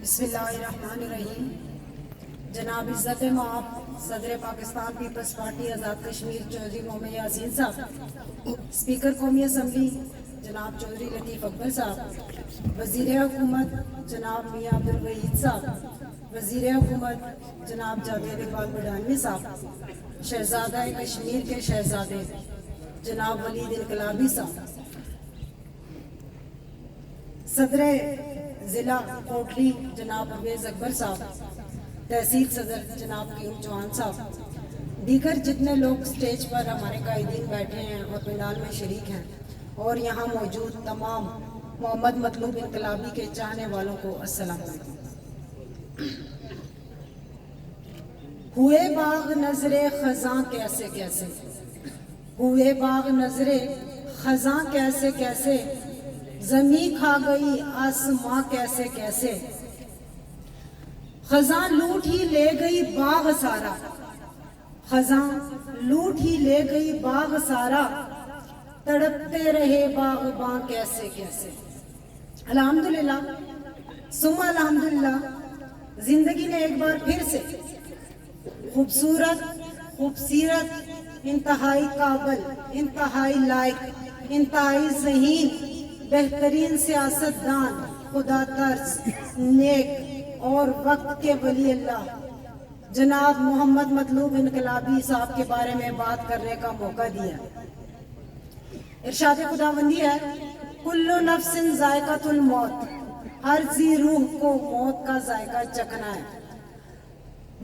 بسم اللہ الرحمن الرحیم۔ جناب عزت مآب صدر پاکستان پیپلز پارٹی آزاد کشمیر چودھری محمد یاسین صاحب، اسپیکر قومی اسمبلی جناب چودھری لطیف اکبر صاحب، وزیر حکومت جناب میاں عبدالوحید صاحب، وزیر حکومت جناب جاوید اقبال بڈھانوی صاحب، شہزادہ کشمیر کے شہزادے جناب ولید انقلابی صاحب، صدر ضلع کوٹلی جناب پرویز اکبر صاحب، تحصیل صدر جناب کیوم چوہان صاحب، دیگر جتنے لوگ سٹیج پر ہمارے قائدین بیٹھے ہیں اور پنڈال میں شریک ہیں، اور یہاں موجود تمام محمد مطلوب انقلابی کے چاہنے والوں کو السلام علیکم۔ ہوئے باغ نظر خزاں کیسے کیسے، ہوئے باغ نظر خزاں کیسے کیسے، زمین کھا گئی آسماں کیسے کیسے، خزاں لوٹ ہی لے گئی باغ سارا، خزاں لوٹ ہی لے گئی باغ سارا، تڑپتے رہے باغباں کیسے کیسے۔ الحمدللہ ثم الحمدللہ، زندگی نے ایک بار پھر سے خوبصورت، انتہائی قابل، انتہائی لائق، انتہائی ذہین، بہترین سیاستدان، خدا ترس، نیک اور وقت کے ولی اللہ جناب محمد مطلوب انقلابی صاحب کے بارے میں بات کرنے کا موقع دیا۔ ارشاد خداوندی ہے، کل نفس ذائقۃ الموت، ہر ذی روح کو موت کا ذائقہ چکھنا ہے۔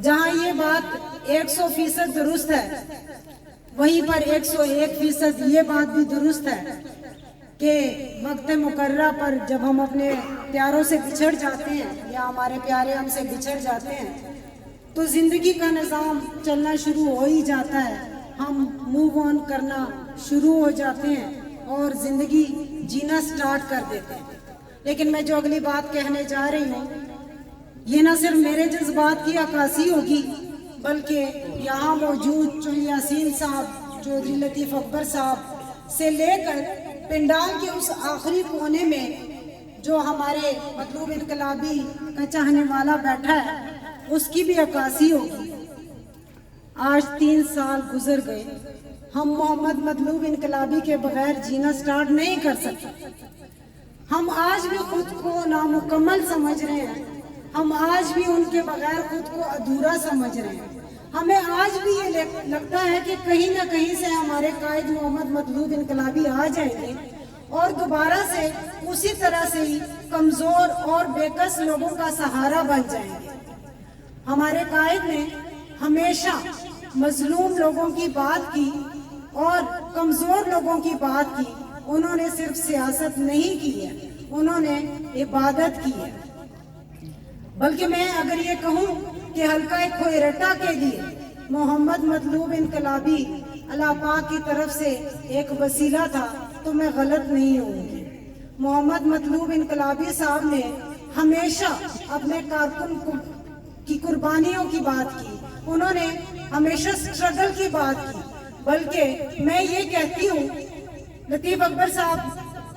جہاں یہ بات 100% درست ہے، وہیں پر 101% یہ بات بھی درست ہے کہ وقت مقررہ پر جب ہم اپنے پیاروں سے بچھڑ جاتے ہیں یا ہمارے پیارے ہم سے بچھڑ جاتے ہیں تو زندگی کا نظام چلنا شروع ہو ہی جاتا ہے، ہم موو آن کرنا شروع ہو جاتے ہیں اور زندگی جینا سٹارٹ کر دیتے ہیں۔ لیکن میں جو اگلی بات کہنے جا رہی ہوں، یہ نہ صرف میرے جذبات کی عکاسی ہوگی بلکہ یہاں موجود چودھری یاسین صاحب، چودھری لطیف اکبر صاحب سے لے کر پنڈال کے اس آخری کونے میں جو ہمارے مطلوب انقلابی کا چاہنے والا بیٹھا ہے اس کی بھی عکاسی ہوگی۔ آج 3 سال گزر گئے، ہم محمد مطلوب انقلابی کے بغیر جینا سٹارٹ نہیں کر سکتے۔ ہم آج بھی خود کو نامکمل سمجھ رہے ہیں، ہم آج بھی ان کے بغیر خود کو ادھورا سمجھ رہے ہیں۔ ہمیں آج بھی یہ لگتا ہے کہ کہیں نہ کہیں سے ہمارے قائد محمد مطلوب انقلابی آ جائیں گے اور دوبارہ سے اسی طرح سے ہی کمزور اور بےکس لوگوں کا سہارا بن جائیں گے۔ ہمارے قائد نے ہمیشہ مظلوم لوگوں کی بات کی اور کمزور لوگوں کی بات کی، انہوں نے صرف سیاست نہیں کی ہے، انہوں نے عبادت کی ہے۔ بلکہ میں اگر یہ کہوں کہ حلقہ کھوئرٹا کے لیے محمد مطلوب انقلابی اللہ پاک کی طرف سے ایک وسیلہ تھا تو میں غلط نہیں ہوں گی۔ محمد مطلوب انقلابی صاحب نے ہمیشہ اپنے کارکن کی قربانیوں کی بات کی، انہوں نے ہمیشہ سٹرگل کی بات کی۔ بلکہ میں یہ کہتی ہوں، لطیف اکبر صاحب،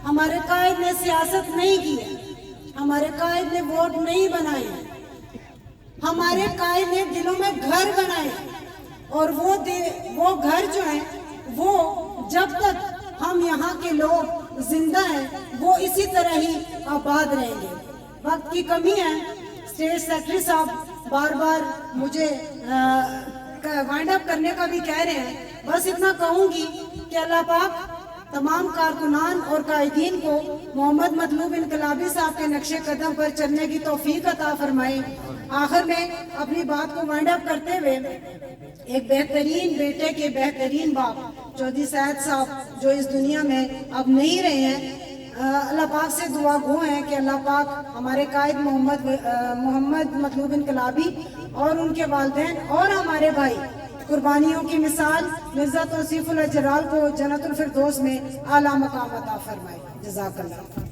ہمارے قائد نے سیاست نہیں کی ہے، ہمارے قائد نے ووٹ نہیں بنائے، ہمارے قائد نے دلوں میں گھر بنائے، اور وہ گھر جو ہیں وہ جب تک ہم یہاں کے لوگ زندہ ہیں وہ اسی طرح ہی آباد رہیں گے۔ وقت کی کمی ہے، اسٹیٹ سیکرٹری صاحب بار بار مجھے وائنڈ اپ کرنے کا بھی کہہ رہے ہیں، بس اتنا کہوں گی کہ اللہ پاک تمام کارکنان اور قائدین کو محمد مطلوب انقلابی صاحب کے نقش قدم پر چلنے کی توفیق عطا فرمائے۔ آخر میں اپنی بات کو وائنڈ اپ کرتے ہوئے ایک بہترین بیٹے کے بہترین باپ چودھری سعید صاحب جو اس دنیا میں اب نہیں رہے ہیں، اللہ پاک سے دعا گو ہیں کہ اللہ پاک ہمارے قائد محمد مطلوب انقلابی اور ان کے والدین اور ہمارے بھائی قربانیوں کی مثال مرزا توصیف اللہ جلال کو جنت الفردوس میں اعلیٰ مقام عطا فرمائے۔ جزاک اللہ۔